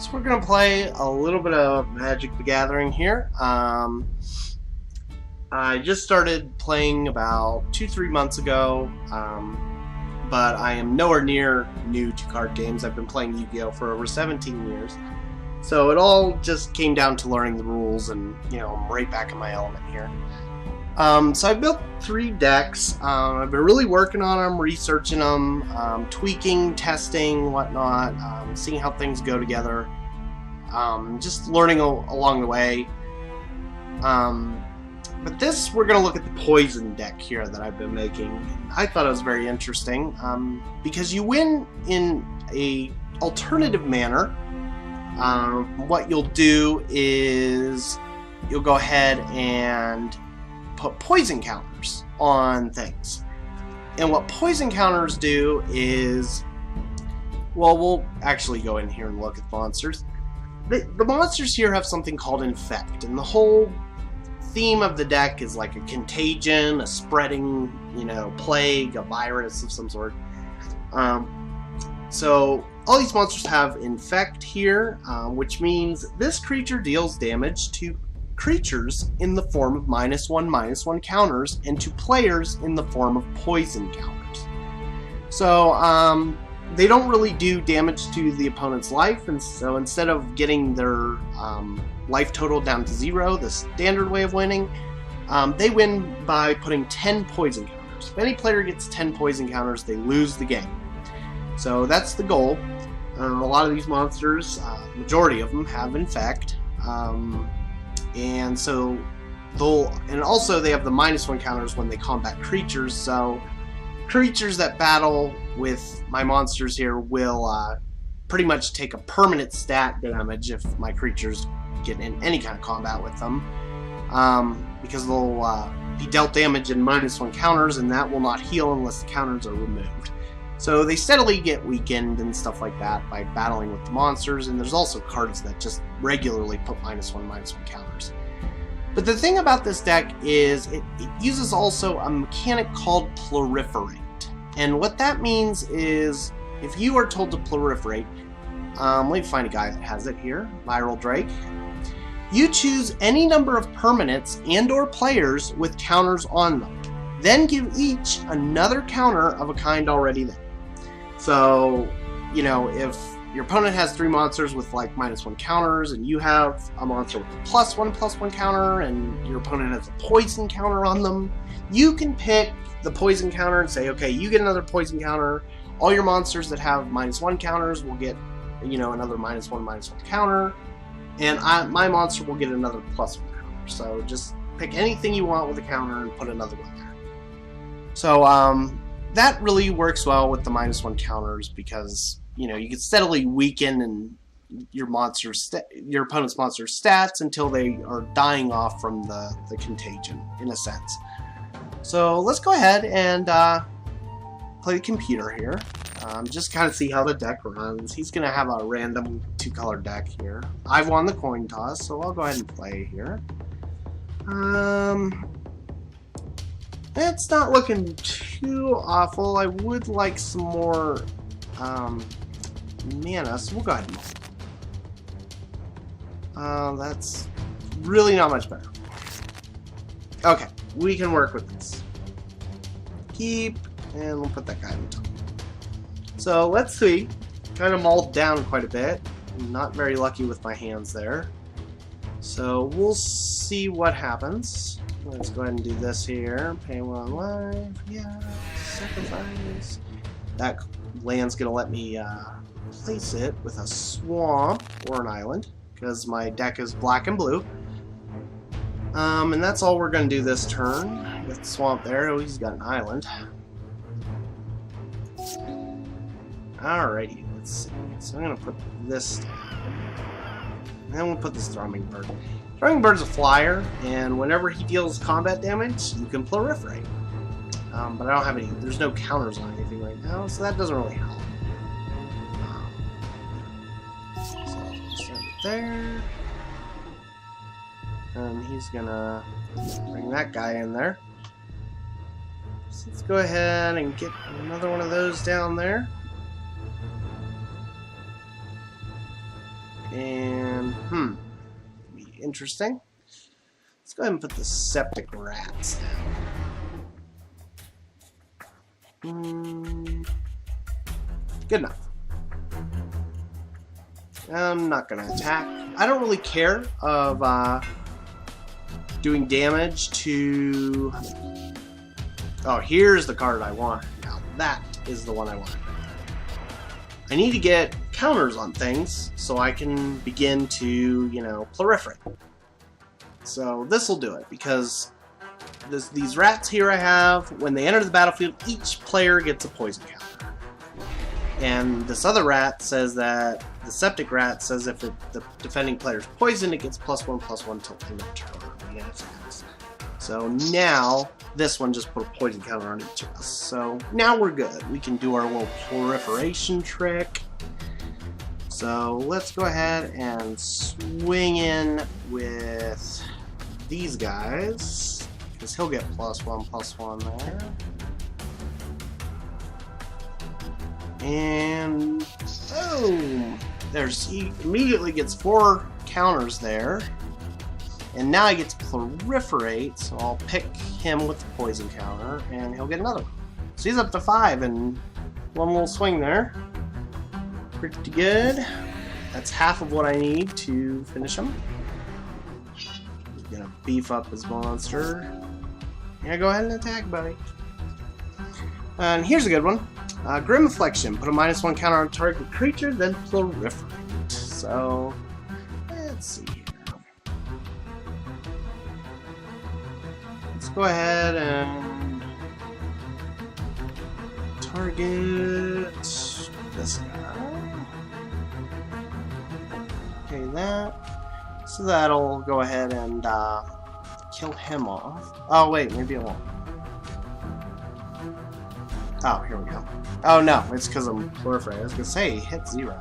So we're going to play a little bit of Magic the Gathering here. I just started playing about 2-3 months ago, but I am nowhere near new to card games. I've been playing Yu-Gi-Oh! For over 17 years. So it all just came down to learning the rules, and I'm right back in my element here. So I built 3 decks. I've been really working on them, researching them, tweaking, testing, whatnot, seeing how things go together, just learning along the way. But this, we're going to look at the poison deck here that I've been making. I thought it was very interesting because you win in a alternative manner. What you'll do is you'll go ahead and put poison counters on things. And what poison counters do is, well, we'll actually go in here and look at monsters. The monsters here have something called Infect, and the whole theme of the deck is like a contagion, a spreading, plague, a virus of some sort. So all these monsters have Infect here, which means this creature deals damage to creatures in the form of -1/-1 counters, and to players in the form of poison counters. So they don't really do damage to the opponent's life, and so instead of getting their life total down to 0, the standard way of winning, they win by putting 10 poison counters. If any player gets 10 poison counters, they lose the game. So that's the goal. A lot of these monsters, majority of them, have Infect. And so also they have the -1 counters when they combat creatures, so creatures that battle with my monsters here will pretty much take a permanent stat damage if my creatures get in any kind of combat with them, because they'll be dealt damage in -1 counters, and that will not heal unless the counters are removed. So they steadily get weakened and stuff like that by battling with the monsters, and there's also cards that just regularly put -1/-1 counters. But the thing about this deck is it uses also a mechanic called Proliferate. And what that means is if you are told to proliferate, let me find a guy that has it here, Viral Drake. You choose any number of permanents and/or players with counters on them. Then give each another counter of a kind already there. So, if your opponent has 3 monsters with like -1 counters, and you have a monster with a +1/+1 counter, and your opponent has a poison counter on them, you can pick the poison counter and say, okay, you get another poison counter. All your monsters that have -1 counters will get, another -1/-1 counter, and my monster will get another +1 counter. So just pick anything you want with a counter and put another one there. So that really works well with the -1 counters because you can steadily weaken and your opponent's monster stats until they are dying off from the contagion, in a sense. So let's go ahead and play the computer here. Just kind of see how the deck runs. He's going to have a random 2-color deck here. I've won the coin toss, so I'll go ahead and play here. It's not looking too awful. I would like some more mana, so we'll go ahead and roll. That's really not much better. Okay, we can work with this. Keep, and we'll put that guy on top. So let's see. Kind of mulled down quite a bit. I'm not very lucky with my hands there. So we'll see what happens. Let's go ahead and do this here. Pay 1 life. Yeah. Sacrifice. That land's going to let me place it with a swamp or an island, because my deck is black and blue. And that's all we're going to do this turn. With the swamp there. Oh, he's got an island. Alrighty, let's see. So I'm going to put this down. And then we'll put this Thrumming Bird. Thrumming Bird's a flyer, and whenever he deals combat damage, you can proliferate. But I don't have any, there's no counters on anything right now, so that doesn't really help. So I'll send it there. And he's gonna bring that guy in there. So let's go ahead and get another one of those down there. And, be interesting. Let's go ahead and put the septic rats down. Good enough. I'm not going to attack. I don't really care of doing damage to... Oh, here's the card I want. Now that is the one I want. I need to get counters on things so I can begin to, you know, proliferate. So this will do it, because these rats here I have, when they enter the battlefield, each player gets a poison counter. And this other rat says that, the septic rat says if the defending player's poisoned, it gets +1/+1 till end of turn. So now, this one just put a poison counter on each of us. So now we're good. We can do our little proliferation trick. So let's go ahead and swing in with these guys, because he'll get +1/+1 there. And boom! He immediately gets 4 counters there. And now I get to proliferate, so I'll pick him with the poison counter, and he'll get another one. So he's up to 5 in one little swing there. Pretty good. That's half of what I need to finish him. He's gonna beef up his monster. Yeah, go ahead and attack, buddy. And here's a good one. Grim Affliction. Put a -1 counter on target creature, then proliferate. So, let's see here. Let's go ahead and target this guy. Okay, that. So that'll go ahead and kill him off. Oh, wait, maybe it won't. Oh, here we go. Oh, no, it's because I'm proliferating. I was going to say, hit 0.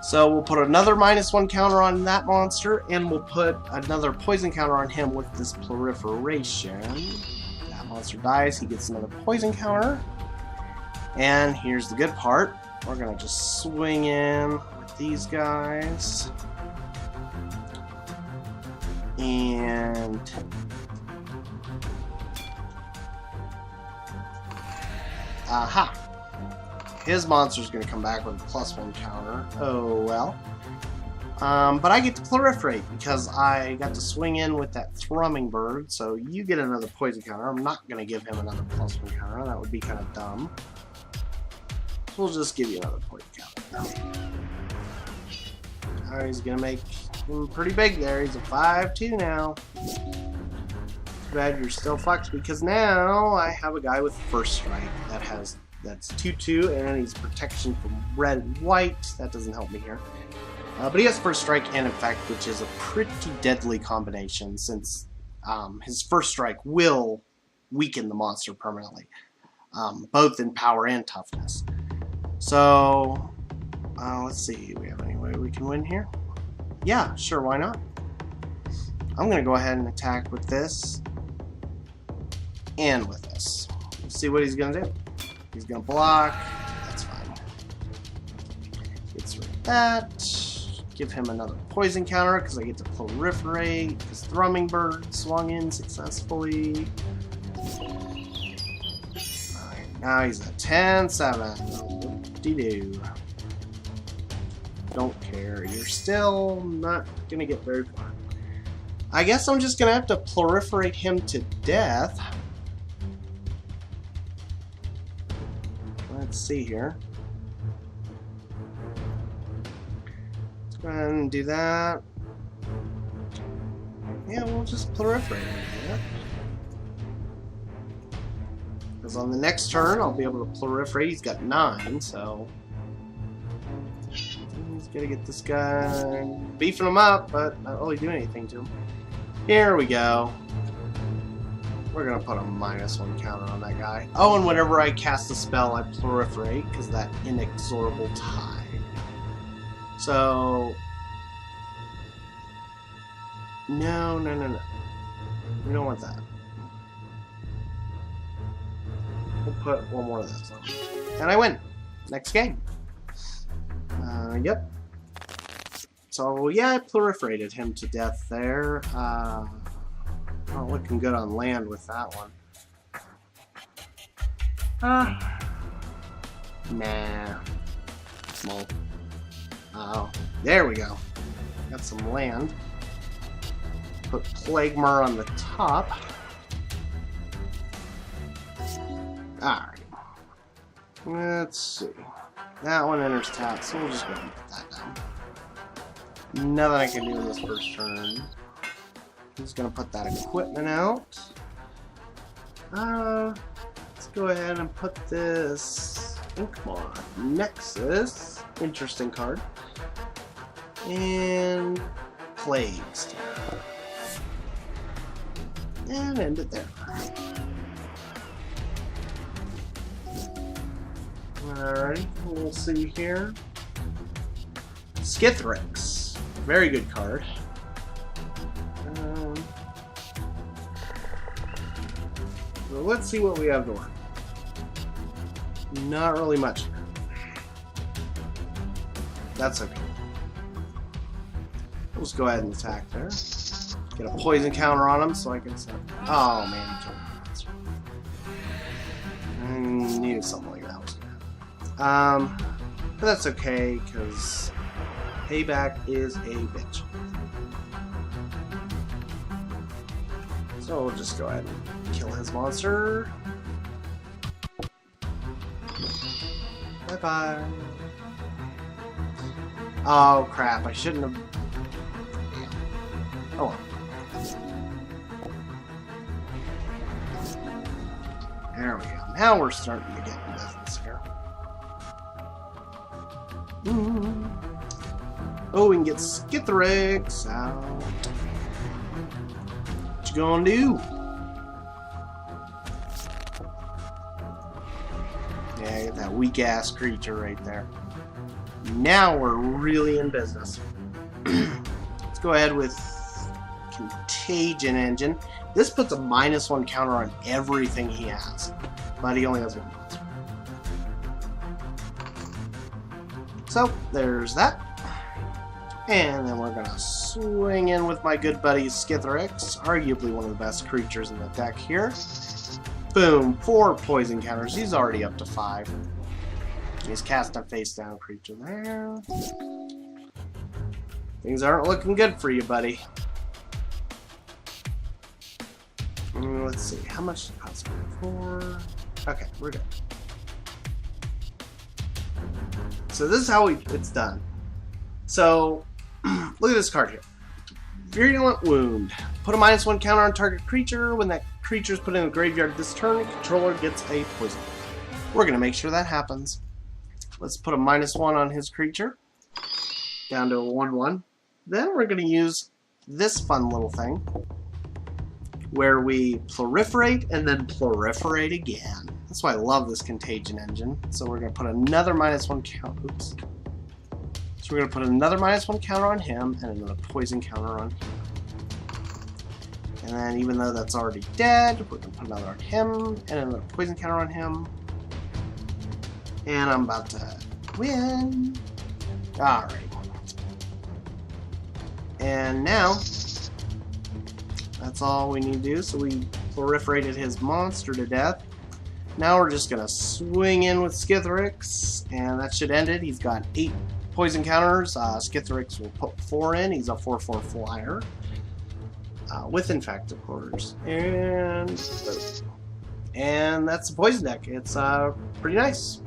So we'll put another -1 counter on that monster, and we'll put another poison counter on him with this proliferation. That monster dies, he gets another poison counter. And here's the good part. We're going to just swing in with these guys. And... aha! His monster's going to come back with a +1 counter. Oh well. But I get to proliferate because I got to swing in with that Thrumming Bird, so you get another poison counter. I'm not going to give him another +1 counter. That would be kind of dumb. We'll just give you another poison counter. Oh, he's going to make him pretty big there. He's a 5/2 now. Too bad you're still fucked, because now I have a guy with First Strike that's 2/2, and he's protection from red and white. That doesn't help me here. But he has First Strike and Infect, which is a pretty deadly combination, since his First Strike will weaken the monster permanently, both in power and toughness. So, let's see, do we have any way we can win here? Yeah, sure, why not? I'm going to go ahead and attack with this, and with this. Let's see what he's going to do. He's going to block. That's fine. Gets rid of that. Give him another poison counter because I get to proliferate. His Thrumming Bird swung in successfully. Alright, now he's at 10-7. Whoop-de-doo. Don't care. You're still not going to get very far. I guess I'm just going to have to proliferate him to death. Let's see here. Let's go ahead and do that. Yeah, we'll just proliferate him. Because on the next turn, I'll be able to proliferate. He's got 9, so... he's gonna get this guy beefing him up, but not really doing anything to him. Here we go. We're gonna put a -1 counter on that guy. Oh, and whenever I cast a spell, I proliferate, because that inexorable tie. So... no. We don't want that. We'll put one more of this on. And I win! Next game. Yep. So yeah, I proliferated him to death there. Not looking good on land with that one. Nah. Small. Oh, there we go. Got some land. Put Plaguemar on the top. Alright. Let's see. That one enters tap, so we'll just go ahead and put that down. Nothing I can do in this first turn. He's gonna put that equipment out. Let's go ahead and put this Inkmon Nexus. Interesting card. And Plagues. And end it there. Alright, we'll see here. Skithiryx. Very good card. So let's see what we have to work. Not really much. That's okay. We'll just go ahead and attack there. Get a poison counter on him so I can set. Oh man, he killed me. I knew something like that was gonna happen. But that's okay because payback is a bitch. So we'll just go ahead and kill his monster. Bye bye. Oh crap! I shouldn't have. Oh well. There we go. Now we're starting to get in business here. Oh, we can get Skithiryx out. What you gonna do? Yeah, get that weak ass creature right there. Now we're really in business. Let's go ahead with Contagion Engine. This puts a -1 counter on everything he has, but he only has one monster. So there's that. And then we're gonna swing in with my good buddy Skithiryx, arguably one of the best creatures in the deck here. Boom, 4 poison counters. He's already up to 5. He's casting a face down creature there. Things aren't looking good for you, buddy. Let's see, how much does it cost? 4. Okay, we're good. So this is how it's done. So look at this card here. Virulent Wound. Put a -1 counter on target creature. When that creature is put in the graveyard this turn, the controller gets a poison. We're going to make sure that happens. Let's put a -1 on his creature. Down to a 1/1. Then we're going to use this fun little thing where we proliferate and then proliferate again. That's why I love this Contagion Engine. So we're going to put another -1 count. Oops. So we're going to put another -1 counter on him and another poison counter on him. And then even though that's already dead, we're going to put another on him and another poison counter on him. And I'm about to win. Alright. And now, that's all we need to do. So we proliferated his monster to death. Now we're just going to swing in with Skithiryx, and that should end it. He's got 8 poison counters. Skithiryx will put 4 in. He's a 4/4 flyer. With Infect, of course. And that's the poison deck. It's pretty nice.